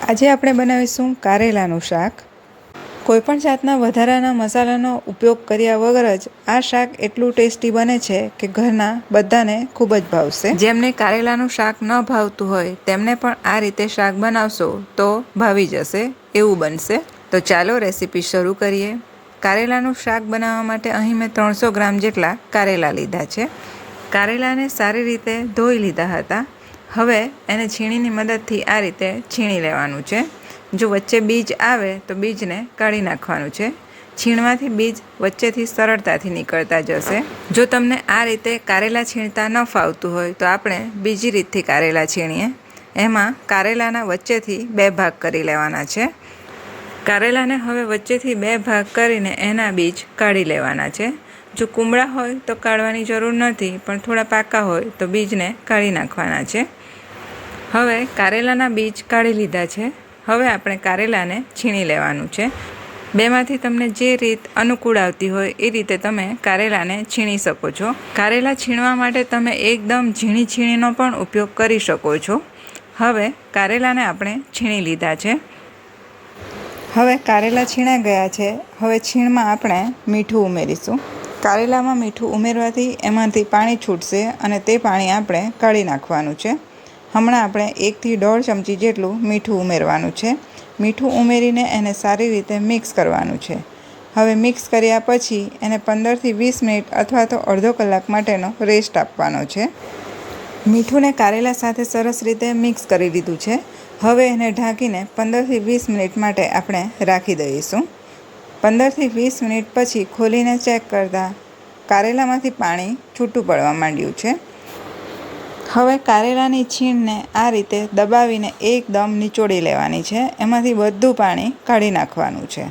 આજે આપણે બનાવીશું કારેલાનું શાક। કોઈપણ જાતના વધારાના મસાલાનો ઉપયોગ કર્યા વગર જ આ શાક એટલું ટેસ્ટી બને છે કે ઘરના બધાને ખૂબ જ ભાવશે। જેમને કારેલાનું શાક ન ભાવતું હોય તેમને પણ આ રીતે શાક બનાવશો તો ભાવી જશે એવું બનશે। તો ચાલો રેસીપી શરૂ કરીએ। કારેલાનું શાક બનાવવા માટે અહીં મેં 300 ગ્રામ જેટલા કારેલા લીધા છે। કારેલાને સારી રીતે ધોઈ લીધા હતા। હવે એને છીણીની મદદથી આ રીતે છીણી લેવાનું છે। જો વચ્ચે બીજ આવે તો બીજને કાઢી નાખવાનું છે। છીણવાથી બીજ વચ્ચેથી સરળતાથી નીકળતા જશે। જો તમને આ રીતે કારેલા છીણતા ન ફાવતું હોય તો આપણે બીજી રીતથી કારેલા છીણીએ। એમાં કારેલાના વચ્ચેથી 2 ભાગ કરી લેવાના છે। કારેલાને હવે વચ્ચેથી 2 ભાગ કરીને એના બીજ કાઢી લેવાના છે। જો કુમળા હોય તો કાઢવાની જરૂર નથી, પણ થોડા પાકા હોય તો બીજને કાઢી નાખવાના છે। હવે કારેલાના બીજ કાઢી લીધા છે। હવે આપણે કારેલાને છીણી લેવાનું છે। બેમાંથી તમને જે રીત અનુકૂળ આવતી હોય એ રીતે તમે કારેલાને છીણી શકો છો। કારેલા છીણવા માટે તમે એકદમ ઝીણી છીણીનો પણ ઉપયોગ કરી શકો છો। હવે કારેલાને આપણે છીણી લીધા છે। હવે કારેલા છીણા ગયા છે। હવે છીણમાં આપણે મીઠું ઉમેરીશું। કારેલામાં મીઠું ઉમેરવાથી એમાંથી પાણી છૂટશે અને તે પાણી આપણે કાઢી નાખવાનું છે। હમણાં આપણે 1 થી 1.5 ચમચી જેટલું મીઠું ઉમેરવાનું છે। મીઠું ઉમેરીને એને સારી રીતે મિક્સ કરવાનું છે। હવે મિક્સ કર્યા પછી એને 15 થી 20 મિનિટ અથવા તો અડધો કલાક માટેનો રેસ્ટ આપવાનો છે। મીઠુંને કારેલા સાથે સરસ રીતે મિક્સ કરી દીધું છે। હવે એને ઢાંકીને 15 થી 20 મિનિટ માટે આપણે રાખી દઈશું। 15 થી 20 મિનિટ પછી ખોલીને ચેક કરતાં કારેલામાંથી પાણી છૂટું પડવા માંડ્યું છે। હવે કારેલાની છીણને આ રીતે દબાવીને એકદમ નીચોડી લેવાની છે। એમાંથી બધું પાણી કાઢી નાખવાનું છે।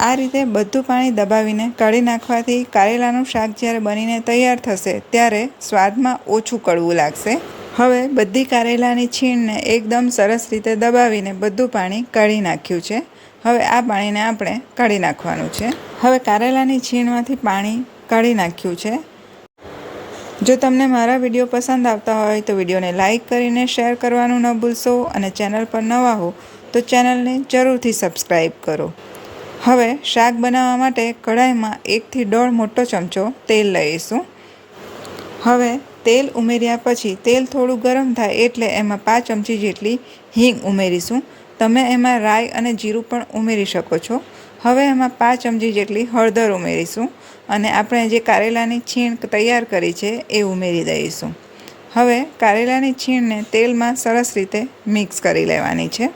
આ રીતે બધું પાણી દબાવીને કાઢી નાખવાથી કારેલાનું શાક જ્યારે બનીને તૈયાર થશે ત્યારે સ્વાદમાં ઓછું કડવું લાગશે। હવે બધી કારેલાની છીણને એકદમ સરસ રીતે દબાવીને બધું પાણી કાઢી નાખ્યું છે। હવે આ પાણીને આપણે કાઢી નાખવાનું છે। હવે કારેલાની છીણમાંથી પાણી કાઢી નાખ્યું છે। જો તમને મારા વિડીયો પસંદ આવતા હોય તો વિડીયોને લાઇક કરીને શેર કરવાનું ન ભૂલશો અને ચેનલ પર નવા હો તો ચેનલને જરૂરથી સબસ્ક્રાઈબ કરો। હવે શાક બનાવવા માટે કઢાઈમાં 1 થી 1.5 મોટો ચમચો તેલ લઈશું। હવે તેલ ઉમેર્યા પછી તેલ થોડું ગરમ થાય એટલે એમાં 5 ચમચી જેટલી હિંગ ઉમેરીશું। તમે એમાં રાઈ અને જીરું પણ ઉમેરી શકો છો। હવે એમાં 5 ચમચી જેટલી હળદર ઉમેરીશું અને આપણે જે કારેલાની છીણ તૈયાર કરી છે એ ઉમેરી દઈશું। હવે કારેલાની છીણને તેલમાં સરસ રીતે મિક્સ કરી લેવાની છે।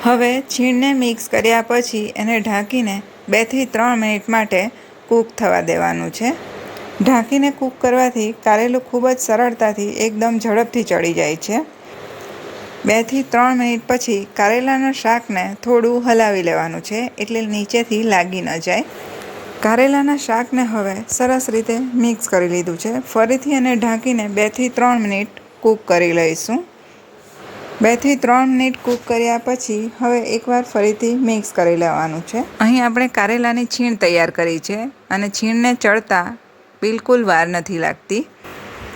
હવે છીણને મિક્સ કર્યા પછી એને ઢાંકીને 2 થી 3 મિનિટ માટે કૂક થવા દેવાનું છે। ઢાંકીને કૂક કરવાથી કારેલું ખૂબ જ સરળતાથી એકદમ ઝડપથી ચડી જાય છે। 2 થી 3 મિનિટ પછી કારેલાના શાકને થોડું હલાવી લેવાનું છે એટલે નીચેથી લાગી ન જાય। કારેલાના શાકને હવે સરસ રીતે મિક્સ કરી લીધું છે। ફરીથી એને ઢાંકીને 2 થી 3 મિનિટ કૂક કરી લઈશું। 2 થી 3 મિનિટ કૂક કર્યા પછી હવે એકવાર ફરીથી મિક્સ કરી લેવાનું છે। અહીં આપણે કારેલાની છીણ તૈયાર કરી છે અને છીણને ચડતા બિલકુલ વાર નથી લાગતી।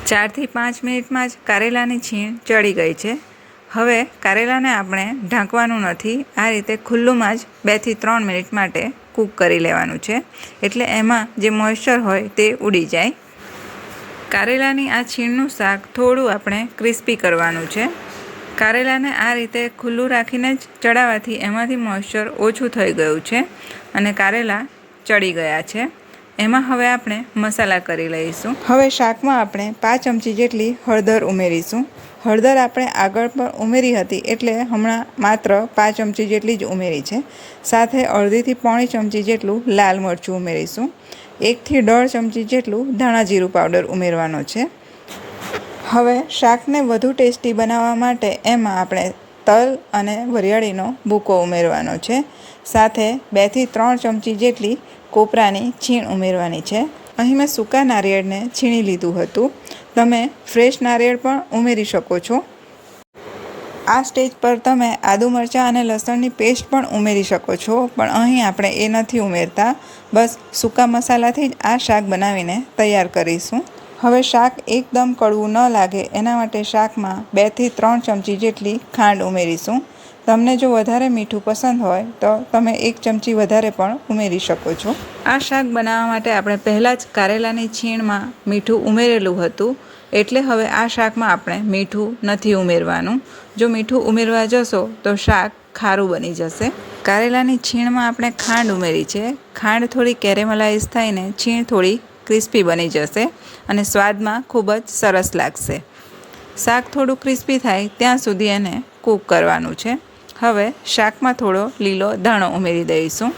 4 થી 5 મિનિટમાં જ કારેલાની છીણ ચડી ગઈ છે। હવે કારેલાને આપણે ઢાંકવાનું નથી, આ રીતે ખુલ્લુંમાં જ 2 થી 3 મિનિટ માટે કૂક કરી લેવાનું છે એટલે એમાં જે મોઇશ્ચર હોય તે ઉડી જાય। કારેલાની આ છીણનું શાક થોડું આપણે ક્રિસ્પી કરવાનું છે। કારેલાને આ રીતે ખુલ્લું રાખીને જ ચડાવવાથી એમાંથી મોઇશ્ચર ઓછું થઈ ગયું છે અને કારેલા ચડી ગયા છે। એમાં હવે આપણે મસાલા કરી લઈશું। હવે શાકમાં આપણે 5 ચમચી જેટલી હળદર ઉમેરીશું। હળદર આપણે આગળ પણ ઉમેરી હતી એટલે હમણાં માત્ર 5 ચમચી જેટલી જ ઉમેરી છે। સાથે અડધી થી પોણી ચમચી જેટલું લાલ મરચું ઉમેરીશું। 1 થી 1.5 ચમચી જેટલું ધાણા જીરું પાવડર ઉમેરવાનો છે। હવે શાકને વધુ ટેસ્ટી બનાવવા માટે એમાં આપણે તલ અને વરિયાળીનો ભૂકો ઉમેરવાનો છે। સાથે 2 થી 3 ચમચી જેટલી કોપરાની છીણ ઉમેરવાની છે। અહીં મેં સૂકા નારિયેળને છીણી લીધું હતું, તમે ફ્રેશ નારિયેળ પણ ઉમેરી શકો છો। આ સ્ટેજ પર તમે આદુ મરચાં અને લસણની પેસ્ટ પણ ઉમેરી શકો છો, પણ અહીં આપણે એ નથી ઉમેરતા। બસ સૂકા મસાલાથી જ આ શાક બનાવીને તૈયાર કરીશું। હવે શાક એકદમ કડવું ન લાગે એના માટે શાકમાં 2 થી 3 ચમચી જેટલી ખાંડ ઉમેરીશું. તમને જો વધારે મીઠું પસંદ હોય તો તમે 1 ચમચી વધારે પણ ઉમેરી શકો છો. આ શાક બનાવવા માટે આપણે પહેલાં જ કારેલાની છીણમાં મીઠું ઉમેરેલું હતું, એટલે હવે આ શાકમાં આપણે મીઠું નથી ઉમેરવાનું. જો મીઠું ઉમેરવા જશો તો શાક ખારું બની જશે. કારેલાની છીણમાં આપણે ખાંડ ઉમેરી છે. ખાંડ થોડી કેરેમલાઇઝ થઈને છીણ થોડી ક્રિસ્પી બની જશે અને સ્વાદમાં ખૂબ જ સરસ લાગશે. શાક થોડું ક્રિસ્પી થાય ત્યાં સુધી એને કૂક કરવાનું છે. હવે શાકમાં થોડો લીલો ધાણો ઉમેરી દઈશું.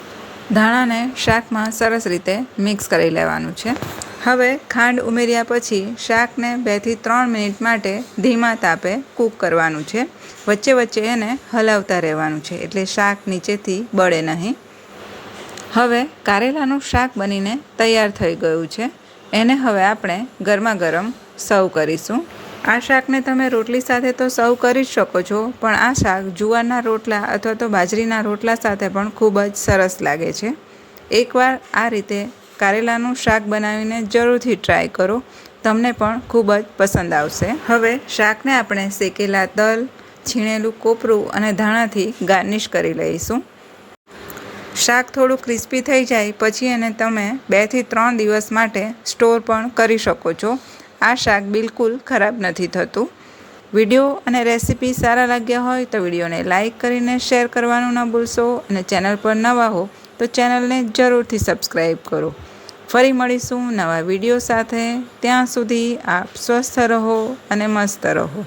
ધાણાને શાકમાં સરસ રીતે મિક્સ કરી લેવાનું છે. હવે ખાંડ ઉમેર્યા પછી શાકને 2 થી 3 મિનિટ માટે ધીમા તાપે કૂક કરવાનું છે. વચ્ચે વચ્ચે એને હલાવતા રહેવાનું છે એટલે શાક નીચેથી બળે નહીં. હવે કારેલાનું શાક બનીને તૈયાર થઈ ગયું છે. એને હવે આપણે ગરમા ગરમ સર્વ કરીશું. આ શાકને તમે રોટલી સાથે તો સર્વ કરી જ શકો છો, પણ આ શાક જુવારના રોટલા અથવા તો બાજરીના રોટલા સાથે પણ ખૂબ જ સરસ લાગે છે. એકવાર આ રીતે કારેલાનું શાક બનાવીને જરૂરથી ટ્રાય કરો, તમને પણ ખૂબ જ પસંદ આવશે. હવે શાકને આપણે શેકેલા તલ, છીણેલું કોપરું અને ધાણાથી ગાર્નિશ કરી લઈશું. શાક થોડું ક્રિસ્પી થઈ જાય પછી એને તમે 2 થી 3 દિવસ માટે સ્ટોર પણ કરી શકો છો. આ શાક બિલકુલ ખરાબ નથી થતું. વિડીયો અને રેસીપી સારા લાગ્યા હોય તો વિડીયોને લાઇક કરીને શેર કરવાનું ન ભૂલશો અને ચેનલ પર નવા હો તો ચેનલને જરૂરથી સબસ્ક્રાઈબ કરો. ફરી મળીશું નવા વિડીયો સાથે. ત્યાં સુધી આપ સ્વસ્થ રહો અને મસ્ત રહો.